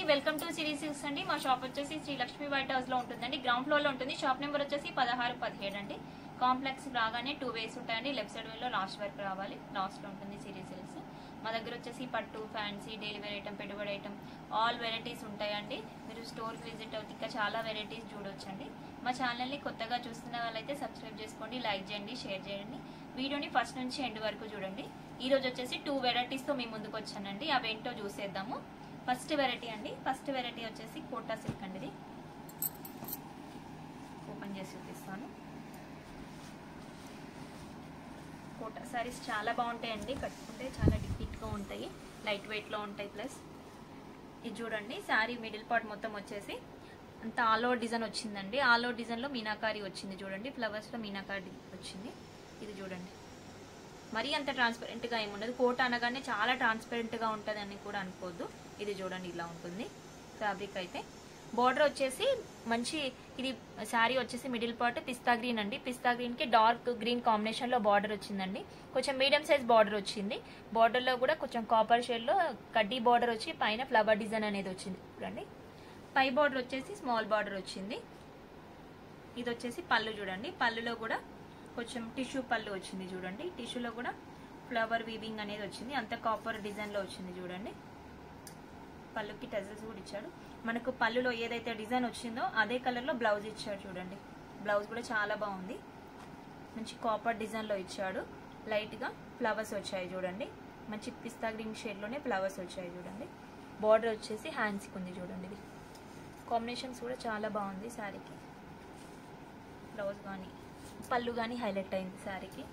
Welcome to Siri silks అండి. మా shop వచ్చేసి శ్రీ లక్ష్మీ వైట్ హౌస్ లో ఉంటుందండి. గ్రౌండ్ ఫ్లోర్ లో ఉంటుంది. షాప్ నెంబర్ వచ్చేసి 1617 అండి. కాంప్లెక్స్ రాగానే 2 వేస్ ఉంటాయండి. లెఫ్ట్ సైడ్ వేలో లాస్ట్ వరకు రావాలి. లాస్ట్ లో ఉంటుంది సిరీ సిల్క్స్. మా దగ్గర వచ్చేసి పట్టు, ఫ్యాన్సీ, డైలీ వేర్ ఐటమ్, పెట్టుబడి ఐటమ్ ఆల్ వెరైటీస్ ఉంటాయండి. మీరు స్టోర్ విజిట్ అవుతే ఇంకా చాలా వెరైటీస్ చూడొచ్చండి. మా ఛానల్ని కొత్తగా చూస్తున్న వాళ్ళైతే సబ్స్క్రైబ్ చేసుకోండి, లైక్ చేయండి, షేర్ చేయండి. వీడియోని ఫస్ట్ నుంచి ఎండ్ వరకు చూడండి. ఈ రోజు వచ్చేసి 2 వెరైటీస్ తో మీ ముందుకు వచ్చానండి. అవేంటో చూసేద్దాము. ఫస్ట్ వెరైటీ అండి. ఫస్ట్ వెరైటీ వచ్చేసి కోటా సిల్క్ అండి. ఇది ఓపెన్ చేసి చూపిస్తాను. కోటా సారీస్ చాలా బాగుంటాయండి. కట్టుకుంటే చాలా డిఫిట్గా ఉంటాయి, లైట్ వెయిట్లో ఉంటాయి. ప్లస్ ఇది చూడండి, శారీ మిడిల్ పార్ట్ మొత్తం వచ్చేసి అంత ఆల్ ఓవర్ డిజైన్ వచ్చిందండి. ఆల్ ఓవర్ డిజైన్లో మీనాకారి వచ్చింది చూడండి. ఫ్లవర్స్లో మీనాకారి వచ్చింది. ఇది చూడండి, మరీ అంత ట్రాన్స్పరెంట్గా ఏముండదు. కోట అనగానే చాలా ట్రాన్స్పరెంట్గా ఉంటుందని కూడా అనుకోవద్దు. ఇది చూడండి, ఇలా ఉంటుంది ఫ్యాబ్రిక్ అయితే. బార్డర్ వచ్చేసి మంచి, ఇది శారీ వచ్చేసి మిడిల్ పార్ట్ పిస్తా గ్రీన్ అండి. పిస్తా గ్రీన్కి డార్క్ గ్రీన్ కాంబినేషన్లో బార్డర్ వచ్చిందండి. కొంచెం మీడియం సైజ్ బార్డర్ వచ్చింది. బార్డర్లో కూడా కొంచెం కాపర్ షేడ్లో కడ్డీ బార్డర్ వచ్చి పైన ఫ్లవర్ డిజైన్ అనేది వచ్చింది చూడండి. పై బార్డర్ వచ్చేసి స్మాల్ బార్డర్ వచ్చింది. ఇది వచ్చేసి పళ్ళు చూడండి. పళ్ళులో కూడా కొంచెం టిష్యూ పళ్ళు వచ్చింది చూడండి. టిష్యూలో కూడా ఫ్లవర్ వీవింగ్ అనేది వచ్చింది. అంత కాపర్ డిజైన్లో వచ్చింది చూడండి. పళ్ళుకి టజల్స్ కూడా ఇచ్చాడు. మనకు పళ్ళులో ఏదైతే డిజైన్ వచ్చిందో అదే కలర్లో బ్లౌజ్ ఇచ్చాడు చూడండి. బ్లౌజ్ కూడా చాలా బాగుంది. మంచి కాపర్ డిజైన్లో ఇచ్చాడు. లైట్గా ఫ్లవర్స్ వచ్చాయి చూడండి. మంచి పిస్తా గ్రీన్ షేడ్లోనే ఫ్లవర్స్ వచ్చాయి చూడండి. బార్డర్ వచ్చేసి హ్యాండ్స్కి ఉంది చూడండి. ఇది కాంబినేషన్స్ కూడా చాలా బాగుంది శారీకి. బ్లౌజ్ కానీ పళ్ళు కానీ హైలైట్ అయింది శారీకి.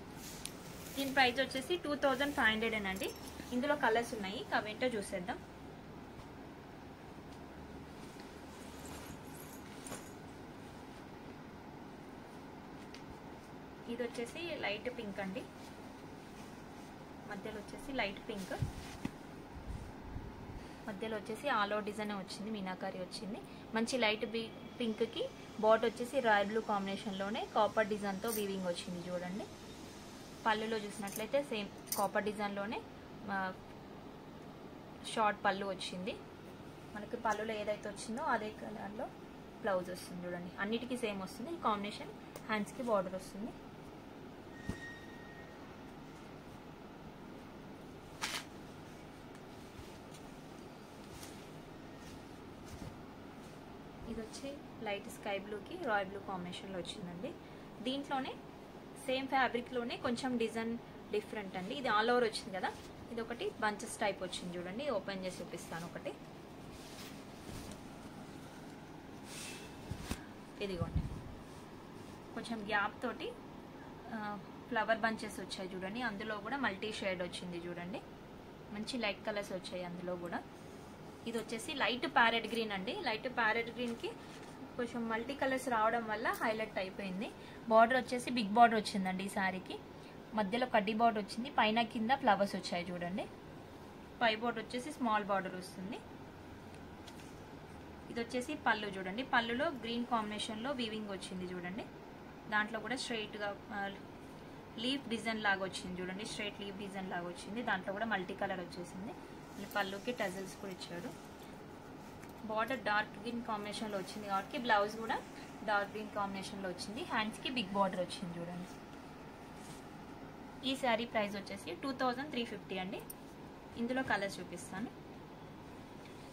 దీని ప్రైస్ వచ్చేసి 2500 అండి. ఇందులో కలర్స్ ఉన్నాయి, అవేంటో చూసేద్దాం. ఇది వచ్చేసి లైట్ పింక్ అండి. మధ్యలో వచ్చేసి లైట్ పింక్, మధ్యలో వచ్చేసి ఆల్ ఓవర్ డిజైన్ వచ్చింది, మీనాకారి వచ్చింది. మంచి లైట్ పింక్కి బార్డర్ వచ్చేసి రాయల్ బ్లూ కాంబినేషన్లోనే కాపర్ డిజైన్తో వీవింగ్ వచ్చింది చూడండి. పళ్ళులో చూసినట్లయితే సేమ్ కాపర్ డిజైన్లోనే షార్ట్ పళ్ళు వచ్చింది. మనకి పళ్ళులో ఏదైతే వచ్చిందో అదే కలర్లో బ్లౌజ్ వస్తుంది చూడండి. అన్నిటికీ సేమ్ వస్తుంది. ఈ కాంబినేషన్ హ్యాండ్స్కి బార్డర్ వస్తుంది. ఇది వచ్చి లైట్ స్కై బ్లూకి రాయల్ బ్లూ కాంబినేషన్లో వచ్చిందండి. దీంట్లోనే సేమ్ ఫ్యాబ్రిక్లోనే కొంచెం డిజైన్ డిఫరెంట్ అండి. ఇది ఆల్ ఓవర్ వచ్చింది కదా. ఇది ఒకటి బంచెస్ టైప్ వచ్చింది చూడండి. ఓపెన్ చేసి చూపిస్తాను ఒకటి. ఇదిగోండి, కొంచెం గ్యాప్ తోటి ఫ్లవర్ బంచెస్ వచ్చాయి చూడండి. అందులో కూడా మల్టీ షేడ్ వచ్చింది చూడండి. మంచి లైట్ కలర్స్ వచ్చాయి అందులో కూడా. ఇది వచ్చేసి లైట్ ప్యారెట్ గ్రీన్ అండి. లైట్ ప్యారెట్ గ్రీన్కి కొంచెం మల్టీ కలర్స్ రావడం వల్ల హైలైట్ అయిపోయింది. బార్డర్ వచ్చేసి బిగ్ బార్డర్ వచ్చిందండి ఈ శారీకి. మధ్యలో కడ్డీ బార్డర్ వచ్చింది. పైన కింద ఫ్లవర్స్ వచ్చాయి చూడండి. పై బార్డర్ వచ్చేసి స్మాల్ బార్డర్ వస్తుంది. ఇది వచ్చేసి పళ్ళు చూడండి. పళ్ళులో గ్రీన్ కాంబినేషన్లో వీవింగ్ వచ్చింది చూడండి. దాంట్లో కూడా స్ట్రైట్గా లీఫ్ డిజైన్ లాగా వచ్చింది చూడండి. స్ట్రైట్ లీఫ్ డిజైన్ లాగా వచ్చింది. దాంట్లో కూడా మల్టీ కలర్ వచ్చేసింది. పళ్ళుకి టజల్స్ కూడా ఇచ్చాడు. బార్డర్ డార్క్ గ్రీన్ కాంబినేషన్లో వచ్చింది కాబట్టి బ్లౌజ్ కూడా డార్క్ గ్రీన్ కాంబినేషన్లో వచ్చింది. హ్యాండ్స్కి బిగ్ బార్డర్ వచ్చింది చూడండి. ఈ శారీ ప్రైస్ వచ్చేసి 2350 అండి. ఇందులో కలర్స్ చూపిస్తాను.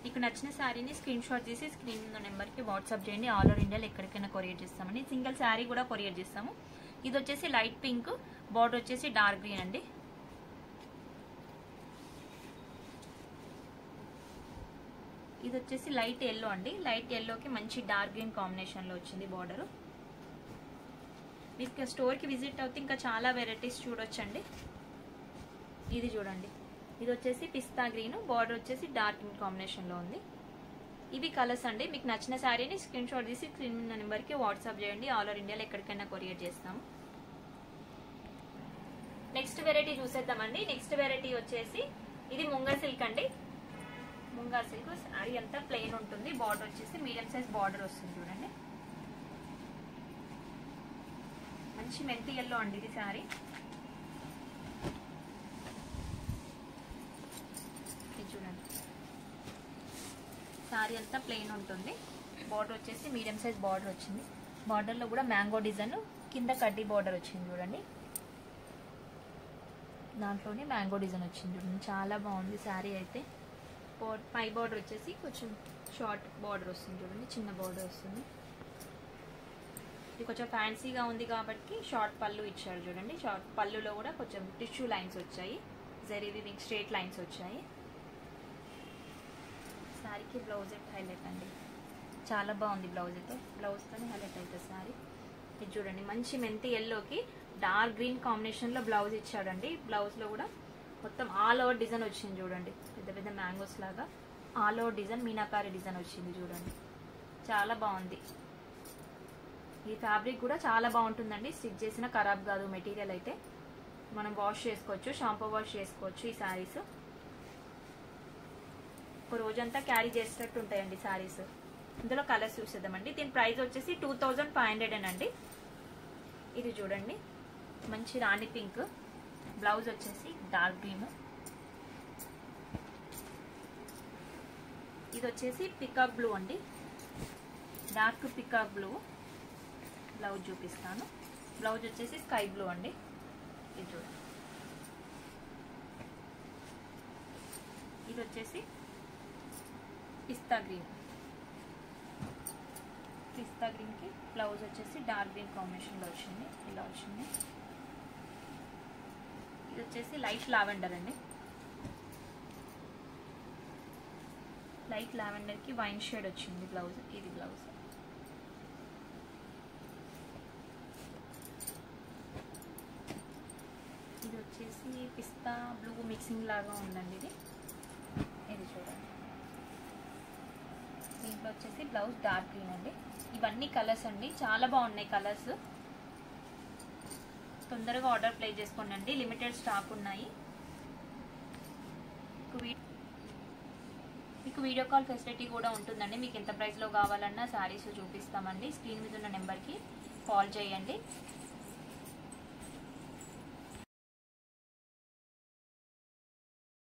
మీకు నచ్చిన శారీని స్క్రీన్ షాట్ తీసి స్క్రీన్ నెంబర్కి వాట్సాప్ చేయండి. ఆల్ ఓవర్ ఇండియాలో ఎక్కడికైనా కొరియర్ చేస్తామండి. సింగిల్ శారీ కూడా కొరియర్ చేస్తాము. ఇది వచ్చేసి లైట్ పింక్, బార్డర్ వచ్చేసి డార్క్ గ్రీన్ అండి. ఇది వచ్చేసి లైట్ ఎల్లో అండి. లైట్ ఎల్లోకి మంచి డార్క్ గ్రీన్ కాంబినేషన్లో వచ్చింది బార్డరు. మీకు స్టోర్కి విజిట్ అవుతే ఇంకా చాలా వెరైటీస్ చూడొచ్చండి. ఇది చూడండి, ఇది వచ్చేసి పిస్తా గ్రీన్, బార్డర్ వచ్చేసి డార్క్ గ్రీన్ కాంబినేషన్లో ఉంది. ఇవి కలర్స్ అండి. మీకు నచ్చిన శారీని స్క్రీన్ షాట్ తీసి స్క్రీన్ నెంబర్కి వాట్సాప్ చేయండి. ఆల్ ఓవర్ ఇండియాలో ఎక్కడికైనా కొరియర్ చేస్తాము. నెక్స్ట్ వెరైటీ చూసేద్దామండి. నెక్స్ట్ వెరైటీ వచ్చేసి ఇది ముంగా సిల్క్ అండి. ముంగా సిల్క్ శారీ అంతా ప్లెయిన్ ఉంటుంది. బార్డర్ వచ్చేసి మీడియం సైజ్ బార్డర్ వస్తుంది చూడండి. మంచి మెంతి ఎల్లో అండి ఇది శారీ. ఇది చూడండి, శారీ అంతా ప్లెయిన్ ఉంటుంది. బార్డర్ వచ్చేసి మీడియం సైజ్ బార్డర్ వచ్చింది. బార్డర్లో కూడా మ్యాంగో డిజైన్, కింద కడ్డీ బార్డర్ వచ్చింది చూడండి. దాంట్లోనే మ్యాంగో డిజైన్ వచ్చింది చూడండి. చాలా బాగుంది శారీ అయితే. పై బార్డర్ వచ్చేసి కొంచెం షార్ట్ బార్డర్ వస్తుంది చూడండి, చిన్న బార్డర్ వస్తుంది. ఇది కొంచెం ఫ్యాన్సీగా ఉంది కాబట్టి షార్ట్ పళ్ళు ఇచ్చారు చూడండి. షార్ట్ పళ్ళులో కూడా కొంచెం టిష్యూ లైన్స్ వచ్చాయి, జరీ వీవింగ్ స్ట్రేట్ లైన్స్ వచ్చాయి. శారీకి బ్లౌజ్ అయితే హైలైట్ అండి, చాలా బాగుంది బ్లౌజ్ అయితే. బ్లౌజ్తోనే హైలైట్ అవుతుంది శారీ. ఇది చూడండి, మంచి మెంతి ఎల్లోకి డార్క్ గ్రీన్ కాంబినేషన్లో బ్లౌజ్ ఇచ్చాడండి. బ్లౌజ్లో కూడా మొత్తం ఆల్ ఓవర్ డిజైన్ వచ్చింది చూడండి, పెద్ద పెద్ద మ్యాంగోస్ లాగా all over design, meenakari design వచ్చింది చూడండి. చాలా బాగుంది. ఈ ఫ్యాబ్రిక్ కూడా చాలా బాగుంటుందండి, స్టిచ్ చేసిన ఖరాబ్ కాదు. మెటీరియల్ అయితే మనం వాష్ చేసుకోవచ్చు, షాంపూ వాష్ చేసుకోవచ్చు. ఈ శారీస్ ఒక రోజంతా క్యారీ చేసేటట్టు ఉంటాయండి శారీస్. ఇందులో కలర్స్ చూసేద్దామండి. దీని ప్రైస్ వచ్చేసి 2500 అండి. ఇది చూడండి, మంచి రాణి పింక్, బ్లౌజ్ వచ్చేసి డార్క్ గ్రీన్. ఇది వచ్చేసి పికాక్ బ్లూ అండి, డార్క్ పికాక్ బ్లూ. బ్లౌజ్ చూపిస్తాను. బ్లౌజ్ వచ్చేసి స్కై బ్లూ అండి. ఇది చూడండి, ఇది వచ్చేసి పిస్తా గ్రీన్. పిస్తా గ్రీన్కి బ్లౌజ్ వచ్చేసి డార్క్ గ్రీన్ కాంబినేషన్లో వచ్చింది, ఇలా వచ్చింది. ఇది వచ్చేసి లైట్ లావెండర్ అండి. లైట్ లావెండర్కి వైన్ షేడ్ వచ్చింది బ్లౌజ్. ఇది బ్లౌజ్. ఇది వచ్చేసి పిస్తా బ్లూ మిక్సింగ్ లాగా ఉందండి ఇది. ఇది చూడండి, దీంట్లో వచ్చేసి బ్లౌజ్ డార్క్ గ్రీన్ అండి. ఇవన్నీ కలర్స్ అండి, చాలా బాగున్నాయి కలర్స్. తొందరగా ఆర్డర్ ప్లేస్ చేసుకోండి అండి, లిమిటెడ్ స్టాక్ ఉన్నాయి. మీకు వీడియో కాల్ ఫెసిలిటీ కూడా ఉంటుందండి. మీకు ఎంత ప్రైస్లో కావాలన్నా శారీస్ చూపిస్తామండి. స్క్రీన్ మీద ఉన్న నెంబర్కి కాల్ చేయండి.